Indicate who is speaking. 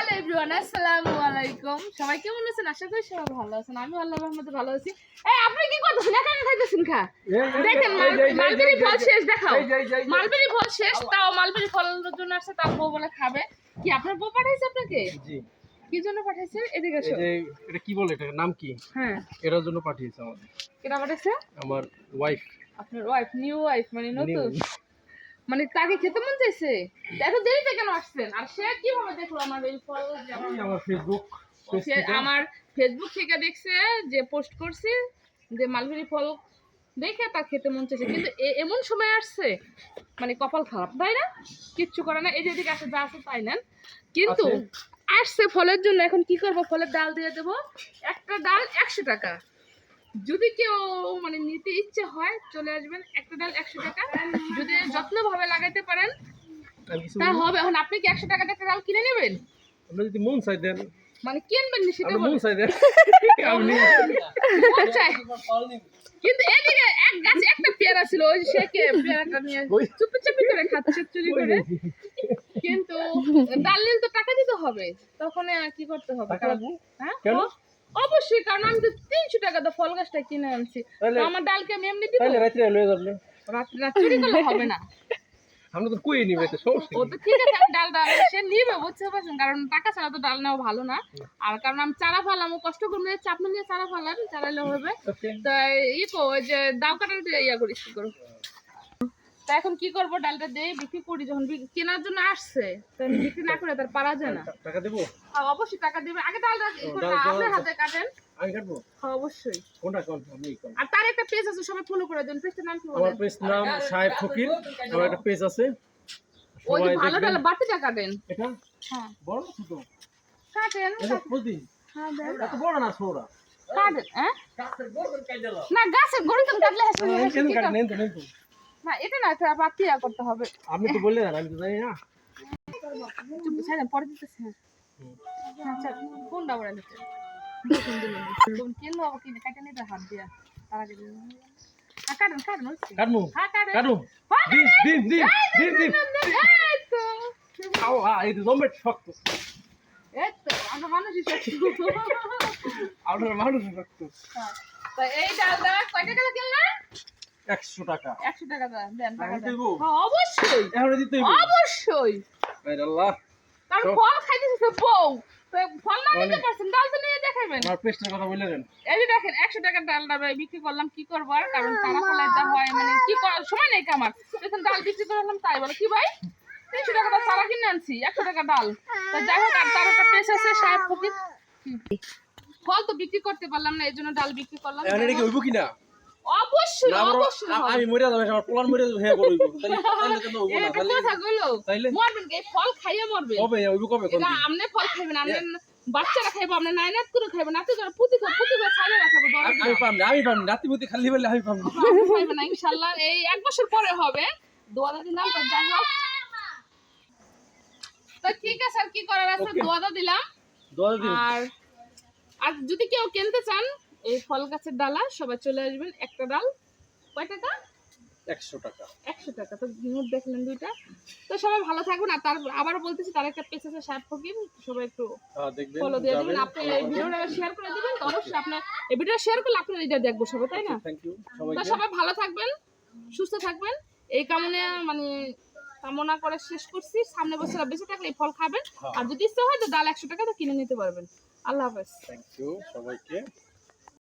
Speaker 1: Hello everyone, আসসালামু আলাইকুম। সবাই কেমন আছেন? আশা করি সবাই ভালো আছেন। আমি আল্লাহর রহমতে ভালো আছি। এই আপনি কি করতেছেন? এখানে খাইতেছেন খা। দেখেন মালবেরি ফল শেষ, দেখাও। মালবেরি ফল শেষ, তাও মালবেরি ফলের জন্য আসছে, তাও বউ বলে খাবে। কি আপনার বউ পাঠাইছে আপনাকে?
Speaker 2: জি।
Speaker 1: কি জন্য পাঠাইছে? এদিকে এসো।
Speaker 2: এটা কি বলে, এটার নাম কি?
Speaker 1: হ্যাঁ,
Speaker 2: এটার জন্য পাঠিয়েছে আমাদের।
Speaker 1: কেন পাঠাইছে?
Speaker 2: আমার ওয়াইফ।
Speaker 1: আপনার ওয়াইফ, নিউ ওয়াইফ মানে নতুন, মানে তাকে খেতে মন চাইছে। এত দেরিতে কেন আসছেন? আর সে কিভাবে দেখলো আমার এই ফল?
Speaker 2: আমার ফেসবুক
Speaker 1: আমার ফেসবুক থেকে দেখছে যে পোস্ট করছি যে মালবেরি ফল দেখে তার খেতে মন চাইছে, কিন্তু এমন সময় আসছে মানে কপাল খারাপ, তাই না? কিচ্ছু করে না, এই যে এদিকে আসে যা আছে তাই নেন, কিন্তু আসছে ফলের জন্য। এখন কি করবো? ফলের ডাল দিয়ে দেবো। একটা ডাল 100 টাকা। যদি কেউ মানে নিতে ইচ্ছে হয় চলে আসবেন, একটা ডাল 100 টাকা। যদি যত্নভাবে লাগাইতে পারেন তা হবে। এখন আপনি কি 100 টাকাতে একটা ডাল কিনে নেবেন?
Speaker 2: আপনি যদি মন চাই দেন,
Speaker 1: মানে কিনবেন না সেটা
Speaker 2: মন চাই দেন
Speaker 1: কিন্তু এদিকে এক গাছে একটা পেয়ারা ছিল, ওই সে কে পেয়ারাটা নিয়ে চুপি চুপি করে খাচ্ছে চুরি করে। কিন্তু ডাল নিলে তো টাকা দিতে হবে, তখন কি করতে হবে? হ্যাঁ অবশ্যই, কারণ আমি তো 300 টাকা তো ফল গাছটা কিনে আনছি, আমার ডালকে আমি এমনি দিব?
Speaker 2: রাত্রে লয়ে যাবেন,
Speaker 1: রাত্রে চুরি করলে হবে না।
Speaker 2: আমরা তো কই নিবে, তো সমস্যা
Speaker 1: ও তো ঠিক আছে, আমি ডাল সে নিবে, বুঝতে পারছেন? কারণ টাকা ছাড়া তো ডাল নেওয়া ভালো না। আর কারণ আমি চারা ফালাম, ও কষ্ট করে চাপ নিয়ে চারা ফালান, চারাইলে হবে। তাই ওই যে দাও কাটার দিয়ে ইয়া করিস কি করো। তা এখন কি করবো? ডালটা দিয়ে বিক্রি করি, যখন কেনার জন্য আসছে তখন বিক্রি না করে তার পারা যায় না।
Speaker 2: টাকা দেবো?
Speaker 1: অবশ্যই টাকা দিবেন। আগে ডালটা আপনার হাতে কাটেন।
Speaker 2: আমি কাটবো?
Speaker 1: হ্যাঁ অবশ্যই।
Speaker 2: কোনটা কোন? আমি কোন?
Speaker 1: আর তার একটা পেজ আছে, সবাই ফলো করে দেন। পেজটার নাম কি বলেন?
Speaker 2: আমার পেজ নাম সাহেব ফকির। আমার একটা পেজ আছে,
Speaker 1: ওই যে
Speaker 2: সবাই
Speaker 1: ভালো
Speaker 2: দেখবেন।
Speaker 1: ডাল বাটিটা কাটেন।
Speaker 2: এটা
Speaker 1: হ্যাঁ
Speaker 2: বড় ছোট
Speaker 1: কাটেন।
Speaker 2: এটা প্রতিদিন
Speaker 1: হ্যাঁ দেন
Speaker 2: এত বড় না, ছোড়া
Speaker 1: কাটেন। হ্যাঁ
Speaker 2: গাছের গর্দন কাই দিলাম
Speaker 1: না, গাছের গড়িতন কাটলে হাসবে না।
Speaker 2: কেন কাট নেন তো
Speaker 1: না এটা না, এটা বাতিয়া করতে হবে।
Speaker 2: আপনি তো বললেন, আমি তো জানি না।
Speaker 1: চুপ ছাড়েন, পরে দিতেছে। আচ্ছা কোনটা বলে দিতে? কোন কিলো হবে কিনে কাটে নিতে হাত দিয়া তার আগে কাটেন কাটেন হচ্ছে।
Speaker 2: কাটমু
Speaker 1: হ্যাঁ কাটেন
Speaker 2: কাটু দিন দিন দিন দিন দিন
Speaker 1: এই তো
Speaker 2: আও এই তো জম্বেট শক্ত,
Speaker 1: এই তো আমরা মানুষই শক্ত।
Speaker 2: আপনার মানুষ শক্ত।
Speaker 1: তো এই ডালটা কয় টাকা কিনলেন?
Speaker 2: 100 টাকা।
Speaker 1: 100 টাকা দেন, টাকা
Speaker 2: আমি
Speaker 1: দেন।
Speaker 2: দেব?
Speaker 1: হ্যাঁ অবশ্যই
Speaker 2: এখন দিতে হইব
Speaker 1: অবশ্যই,
Speaker 2: আরে আল্লাহ।
Speaker 1: কারণ ফল খাইতেছে বউ, তো ফল না নিতে পারছেন, ডাল তো নিয়ে দেখাবেন।
Speaker 2: আমার পেস্টের কথা বললেন।
Speaker 1: এই যে দেখেন 100 টাকার ডালটা বিক্রি করলাম, কি করবো আর? কারণ চারা ফলাইতে হয়, মানে কি করার সময় নেই আমার। এখন ডাল বিক্রি করলাম, তাই বলো কি ভাই? 300 টাকা চারা কিনে আনছি, 100 টাকা ডাল। তো যাই হোক, আর তার একটা পেশ আছে সাহেব ফকির। ফল তো বিক্রি করতে পারলাম না, এই জন্য ডাল বিক্রি করলাম।
Speaker 2: এখন এটা কি হইব কিনা?
Speaker 1: অবশ্যই অবশ্যই
Speaker 2: আমি মরে যাব, আমার পোলার মরে যাব, হ্যাঁ করব। তাহলে কেন হইব না?
Speaker 1: এটা কথা কইলো, মরবেন এই ফল খাইয়ে মরবেন।
Speaker 2: কবে হইব? কবে কোন?
Speaker 1: এটা আমনে ফল খাইবেন, আমনে বাচ্চারা খাইবো, আমনে নাইনাত করে খাইবেন, নাতে যারা পুতি করে খাইলে রাখাবো।
Speaker 2: আমি পাম রাতিপতি খালি বলে আমি পাম
Speaker 1: খাইবেন না ইনশাআল্লাহ। এই 1 বছর পরে হবে, দোয়া দিলাম। তো যাই হোক, তো ঠিক আছে, আর কি করার আছে, দোয়া দিলাম। আর যদি কেউ কিনতে চান এই ফল গাছের ডালা, সবাই চলে আসবেন। একটা ডাল কয় টাকা?
Speaker 2: 100 টাকা।
Speaker 1: 100 টাকা। তো নোট দেখলেন দুইটা। তো সবাই ভালো থাকবেন। আর তার আবারও বলতেছি, তার একটা পেজ আছে সাহেব ফকির, সবাই একটু
Speaker 2: দেখবেন,
Speaker 1: ফলো দিয়ে দিবেন। আপনি এই ভিডিওটা শেয়ার করে দিবেন, তো অবশ্যই আপনার এই ভিডিওটা শেয়ার করলে আপনারা এটা দেখবো সবাই, তাই না?
Speaker 2: থ্যাংক ইউ
Speaker 1: তো
Speaker 2: সবাইকে।
Speaker 1: সবাই ভালো থাকবেন, সুস্থ থাকবেন, এই কামনা করে শেষ করছি। সামনে বছর বেঁচে থাকলে এই ফল খাবেন। আর যদি ইচ্ছা হয় তো ডাল 100 টাকা তো কিনে নিতে পারবেন। আল্লাহ হাফেজ।
Speaker 2: থ্যাংক ইউ সবাইকে।